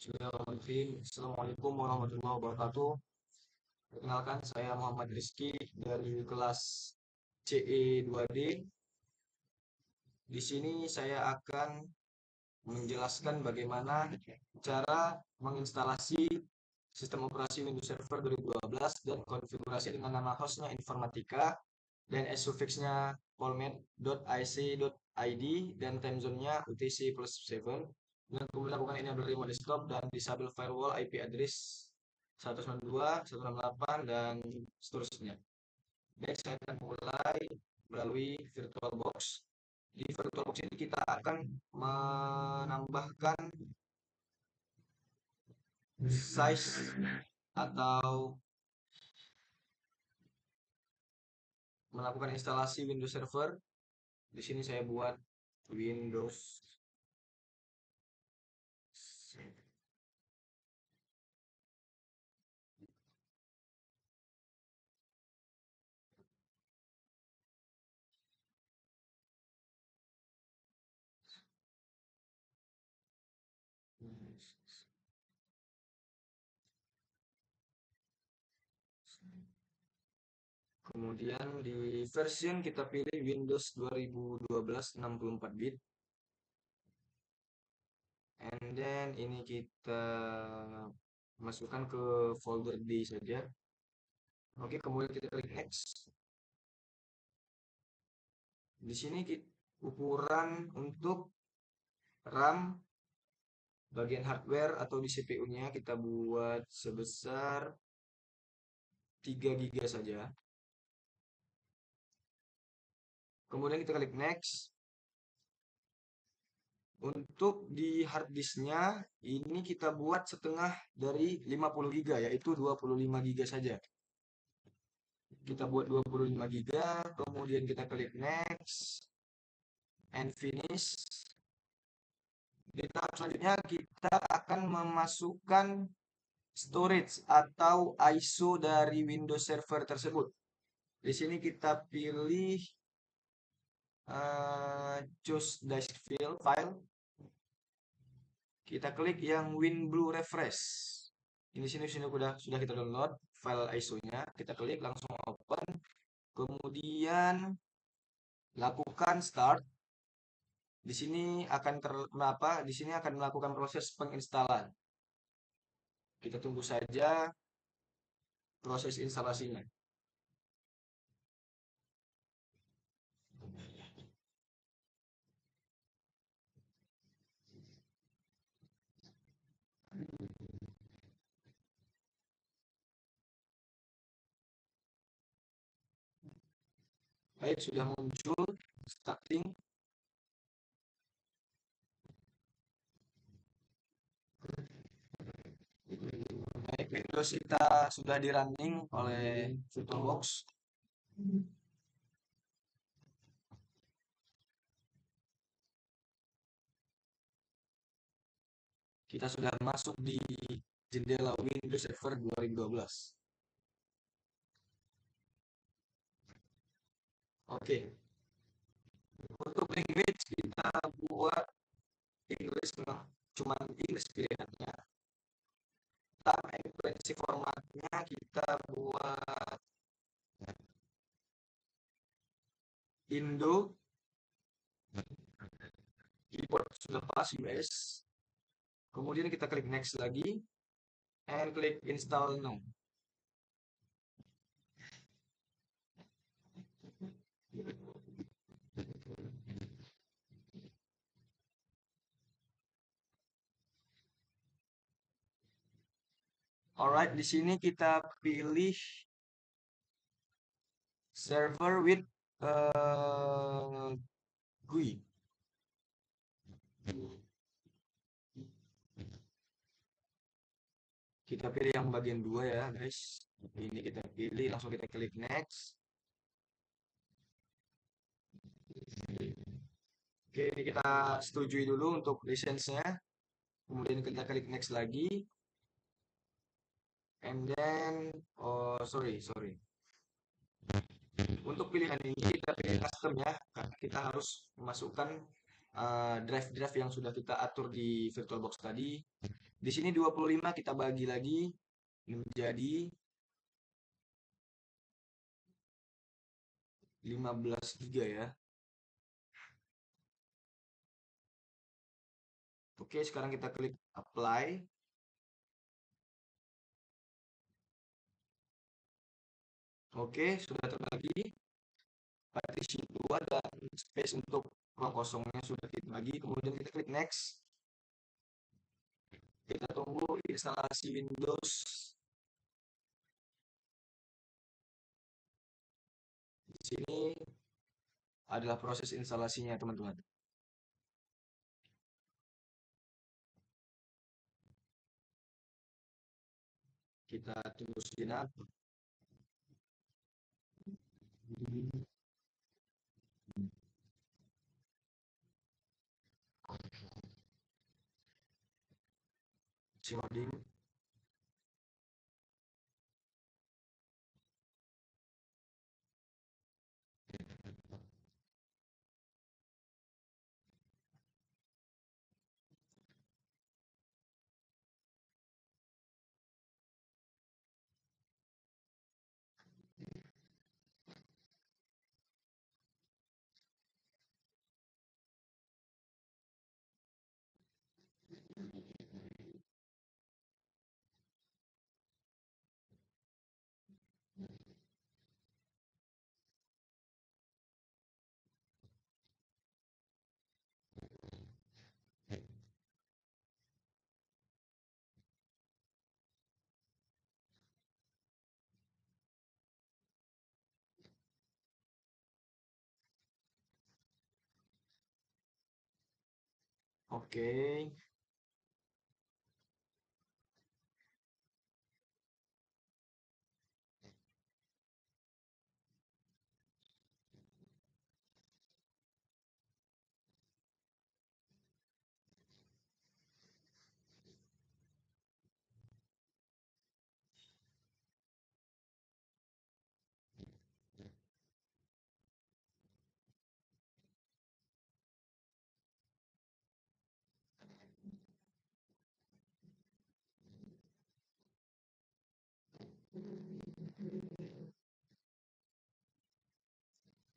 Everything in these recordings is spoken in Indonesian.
Bismillahirrahmanirrahim. Assalamualaikum warahmatullahi wabarakatuh. Perkenalkan, saya Muhammad Rizky dari kelas CE 2D. Di sini saya akan menjelaskan bagaimana cara menginstalasi sistem operasi Windows Server 2012 dan konfigurasi dengan nama hostnya Informatika dan suffixnya format.ic.id dan time zone-nya UTC+7 dengan kemudian lakukan enable remote desktop dan disable firewall IP address 192, 168 dan seterusnya. Baik, saya akan mulai melalui VirtualBox. Di VirtualBox ini kita akan menambahkan size atau melakukan instalasi Windows Server. Di sini saya buat Windows. Kemudian di version kita pilih Windows 2012 64 bit. And then ini kita masukkan ke folder D saja. Oke, kemudian kita klik next. Di sini ukuran untuk RAM bagian hardware atau di CPU-nya kita buat sebesar 3 GB saja. Kemudian kita klik next. Untuk di harddisknya ini kita buat setengah dari 50 GB, yaitu 25 GB saja. Kita buat 25 GB, kemudian kita klik next and finish. Di tahap selanjutnya kita akan memasukkan storage atau ISO dari Windows Server tersebut. Di sini kita pilih choose disk file. Kita klik yang WinBlue Refresh. Ini sini sudah kita download file ISO-nya. Kita klik langsung open. Kemudian lakukan start. Di sini akan di sini akan melakukan proses penginstalan. Kita tunggu saja proses instalasinya. Baik, sudah muncul starting. Baik, Windows kita sudah di running oleh VirtualBox. Kita sudah masuk di jendela Windows Server 2012. Oke. Untuk language kita buat English, cuma English pilihannya. Referensi formatnya kita buat Indo, keyboard sudah pas US. Kemudian kita klik next lagi and klik install now. Alright, di sini kita pilih server with GUI. Kita pilih yang bagian 2 ya guys. Ini kita pilih, langsung kita klik next. Oke, ini kita setujui dulu untuk lisensinya. Kemudian kita klik next lagi. And then, oh sorry. Untuk pilihan ini kita pilih custom ya, karena kita harus memasukkan drive-drive yang sudah kita atur di VirtualBox tadi. Di sini 25 kita bagi lagi menjadi 15 giga ya. Oke, sekarang kita klik apply. Oke, sudah terbagi. Partisi 2 dan space untuk ruang kosongnya sudah kita bagi. Kemudian kita klik next. Kita tunggu instalasi Windows. Di sini adalah proses instalasinya, teman-teman. Kita tunggu sejenak. Si loading. Oke.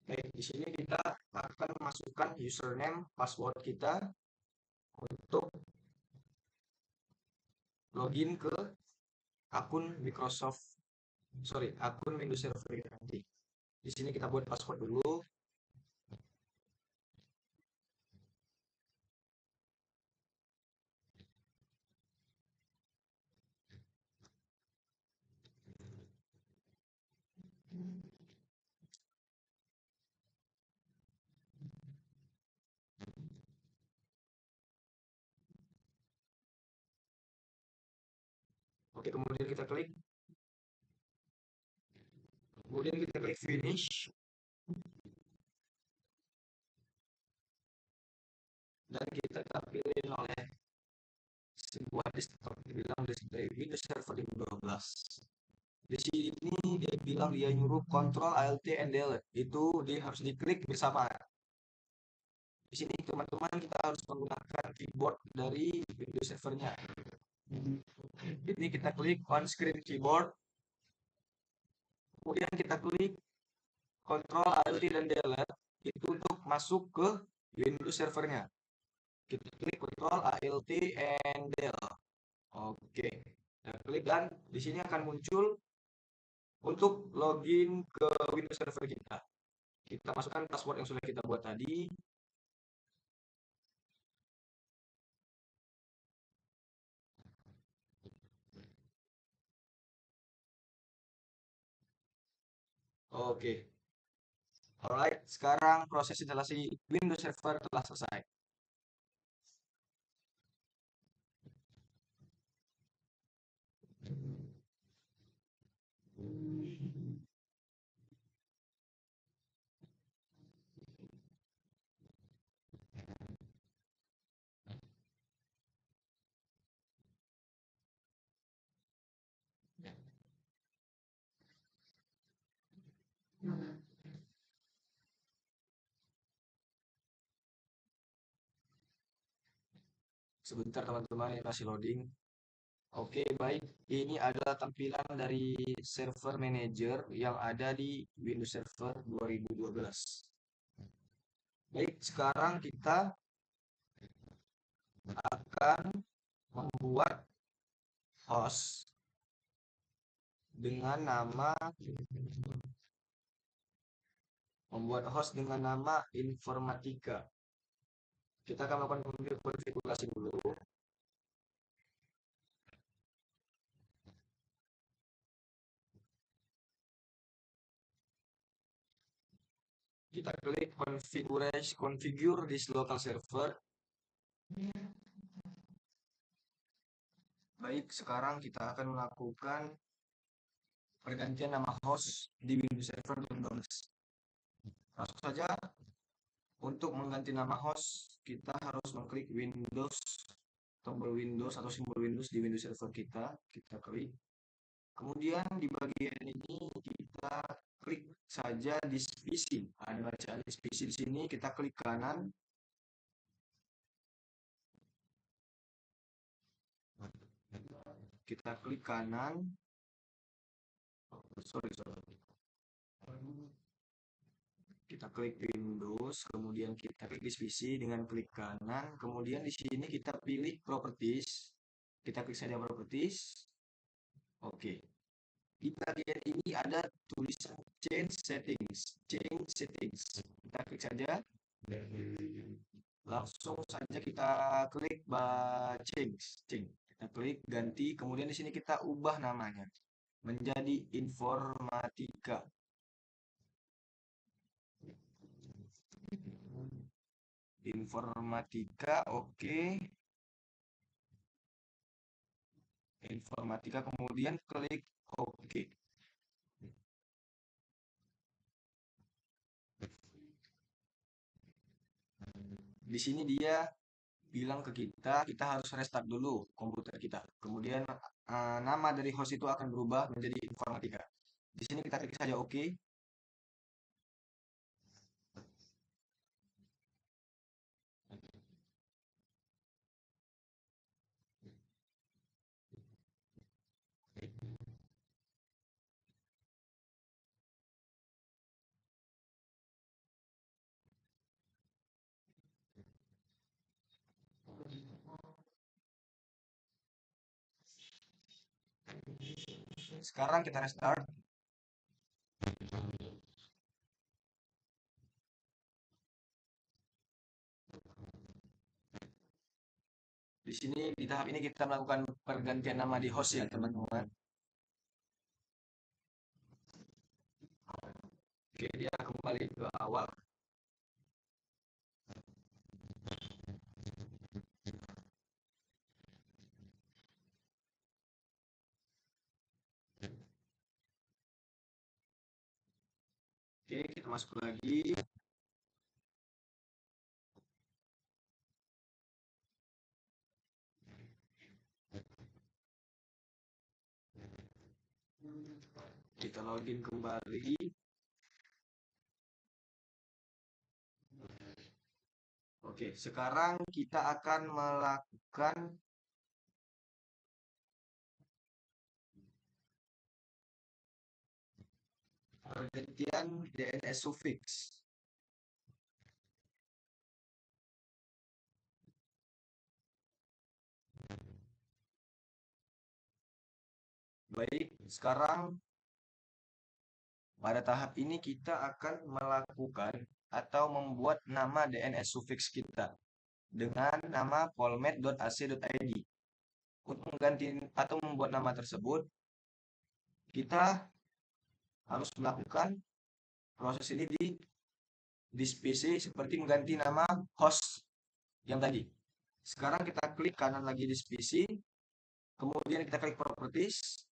Baik, di sini kita akan masukkan username, password kita untuk login ke akun Microsoft, sorry, akun Windows Server kita nanti. Di sini kita buat password dulu. Oke, kemudian kita klik finish, dan kita tampilin oleh sebuah desktop dibilang display Windows Server 2012. Di sini dia bilang dia nyuruh Ctrl Alt and Delete, itu dia harus diklik bersama. Di sini teman-teman kita harus menggunakan keyboard dari Windows Servernya. Ini kita klik on screen keyboard, kemudian kita klik Ctrl Alt dan Delete itu untuk masuk ke Windows servernya. Kita klik Ctrl Alt and Delete. Oke. Kita klik dan di sini akan muncul untuk login ke Windows server kita. Kita masukkan password yang sudah kita buat tadi. Oke. Alright, sekarang proses instalasi Windows Server telah selesai. Sebentar teman-teman, ini masih loading. Oke, baik. Ini adalah tampilan dari server manager yang ada di Windows Server 2012. Baik, sekarang kita akan membuat host dengan nama Informatika. Kita akan melakukan konfigurasi dulu. Kita klik configure this local server. Baik, sekarang kita akan melakukan pergantian nama host di Windows Server 2012. Langsung saja, untuk mengganti nama host, kita harus mengklik Windows, tombol Windows atau simbol Windows di Windows Server kita. Kita klik. Kemudian di bagian ini kita klik saja disk-PC. Ada bacaan disk-PC di sini, kita klik kanan. Kita klik kanan. Sorry. Kita klik Windows, kemudian kita klik disk-PC dengan klik kanan. Kemudian di sini kita pilih Properties. Kita klik saja Properties. Oke. Di bagian ini ada tulisan Change Settings. Kita klik saja. Langsung saja kita klik Change. Kita klik ganti. Kemudian di sini kita ubah namanya menjadi Informatika. Informatika, oke. Informatika, kemudian klik oke. Di sini dia bilang ke kita harus restart dulu komputer kita. Kemudian nama dari host itu akan berubah menjadi Informatika. Di sini kita klik saja oke. Sekarang kita restart. Di sini di tahap ini kita melakukan pergantian nama di host ya teman-teman. Oke, dia kembali ke awal. Oke, kita masuk lagi. Kita login kembali. Oke, sekarang kita akan melakukan pergantian DNS suffix. Baik, sekarang pada tahap ini kita akan melakukan atau membuat nama DNS suffix kita dengan nama polmed.ac.id. Untuk mengganti atau membuat nama tersebut, kita harus melakukan proses ini di disk PC seperti mengganti nama host yang tadi. Sekarang kita klik kanan lagi disk PC, kemudian kita klik properties,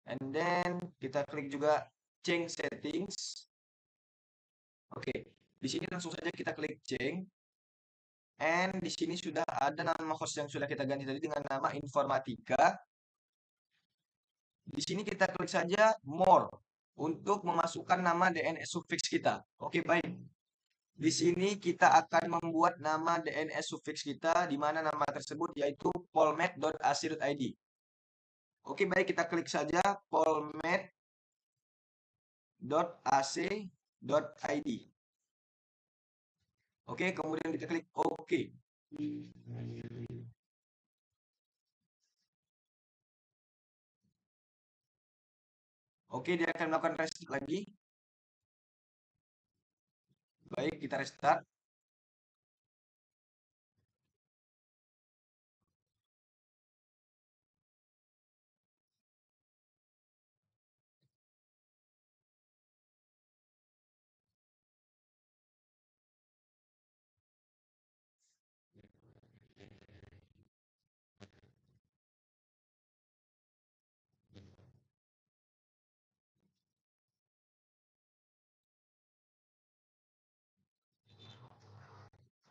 and then kita klik juga change settings. Oke, di sini langsung saja kita klik change. And di sini sudah ada nama host yang sudah kita ganti tadi dengan nama Informatika. Di sini kita klik saja more untuk memasukkan nama DNS suffix kita. Oke, baik. Di sini kita akan membuat nama DNS suffix kita di mana nama tersebut yaitu polmed.ac.id. Oke, baik, kita klik saja polmed.ac.id. Oke, kemudian kita klik OK. Oke, dia akan melakukan restart lagi. Baik, kita restart.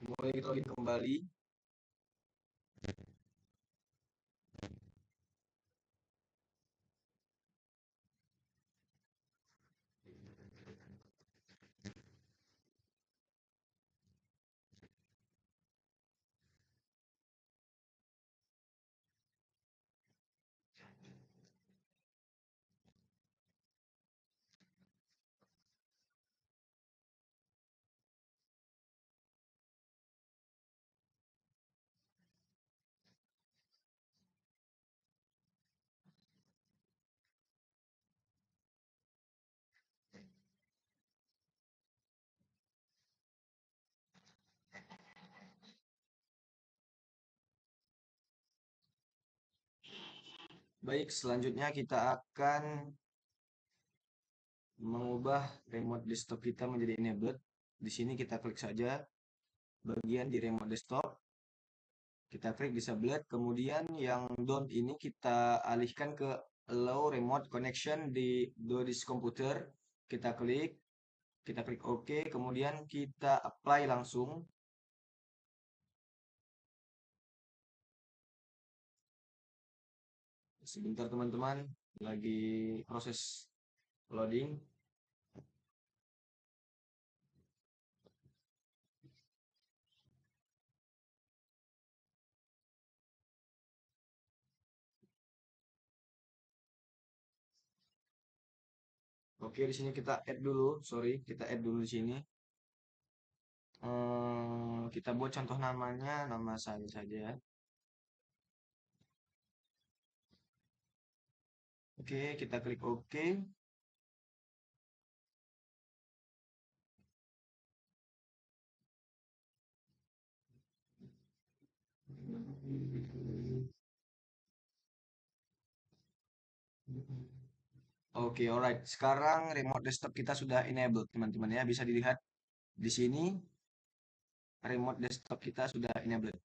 Mulai kita login kembali. Baik, selanjutnya kita akan mengubah remote desktop kita menjadi enabled. Di sini kita klik saja bagian di remote desktop. Kita klik disabled, kemudian yang don't ini kita alihkan ke allow remote connection di this computer. Kita klik OK, kemudian kita apply langsung. Sebentar teman-teman, lagi proses loading. Oke, di sini kita add dulu, sorry, kita add dulu di sini. Kita buat contoh namanya, nama saya saja. Oke, kita klik OK. Oke, alright. Sekarang remote desktop kita sudah enabled, teman-teman ya. Bisa dilihat di sini remote desktop kita sudah enabled.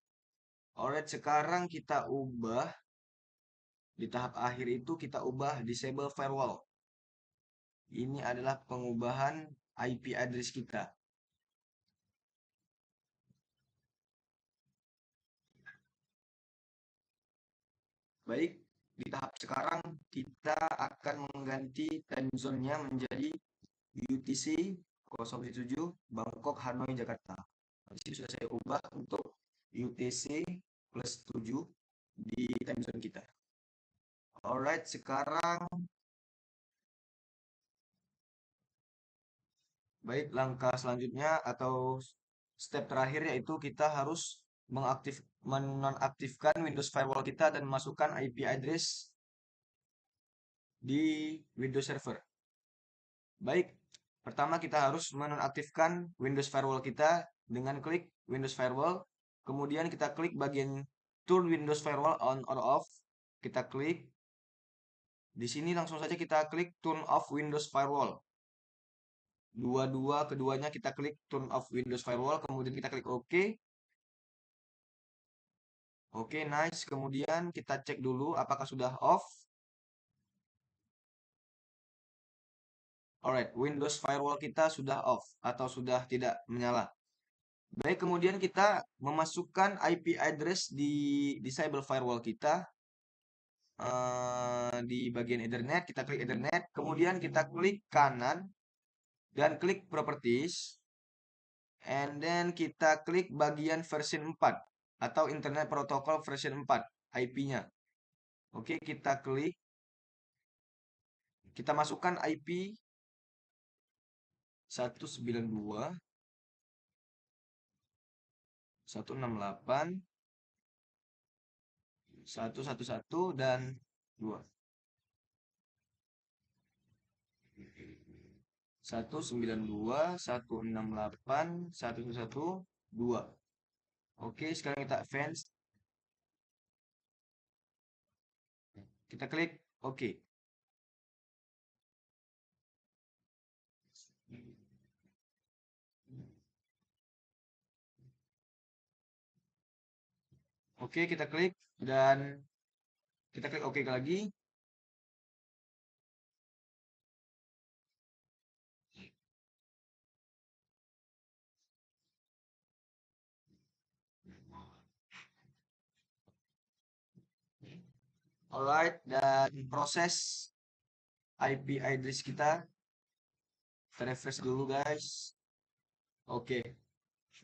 Alright, sekarang kita ubah di tahap akhir itu kita ubah disable firewall. Ini adalah pengubahan IP address kita. Baik, di tahap sekarang kita akan mengganti time zone-nya menjadi UTC 017 Bangkok Hanoi Jakarta. Di sini sudah saya ubah untuk UTC +7 di time zone kita. Alright, sekarang baik, langkah selanjutnya atau step terakhir yaitu kita harus menonaktifkan Windows Firewall kita dan masukkan IP address di Windows Server. Baik, pertama kita harus menonaktifkan Windows Firewall kita dengan klik Windows Firewall. Kemudian kita klik bagian Turn Windows Firewall on or off. Kita klik. Di sini langsung saja kita klik Turn off Windows Firewall. Keduanya kita klik Turn off Windows Firewall. Kemudian kita klik OK. Oke, nice. Kemudian kita cek dulu apakah sudah off. Alright, Windows Firewall kita sudah off atau sudah tidak menyala. Baik, kemudian kita memasukkan IP address di disable firewall kita di bagian Ethernet. Kita klik Ethernet, kemudian kita klik kanan dan klik Properties, and then kita klik bagian version 4 atau Internet Protocol version 4 IP-nya. Oke, kita klik, kita masukkan IP 192.168.111 dan 2. 192.168.111.2. Oke, sekarang kita advance, kita klik oke. Oke, kita klik dan kita klik oke lagi. Alright, dan proses IP address kita refresh dulu guys. Oke,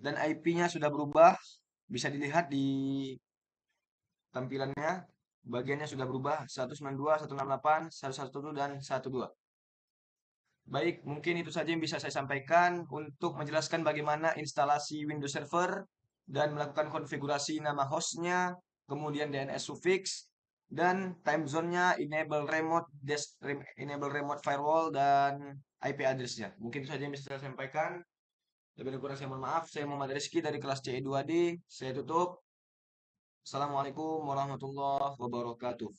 dan IP-nya sudah berubah, bisa dilihat di tampilannya, bagiannya sudah berubah 192.168.111 dan 12. Baik, mungkin itu saja yang bisa saya sampaikan untuk menjelaskan bagaimana instalasi Windows Server dan melakukan konfigurasi nama hostnya, kemudian DNS suffix, dan time zone-nya, enable remote firewall, dan IP address-nya. Mungkin itu saja yang bisa saya sampaikan. Lebih kurang saya mohon maaf. Saya Muhammad Rizky dari kelas CE2D. Saya tutup. Assalamualaikum warahmatullahi wabarakatuh.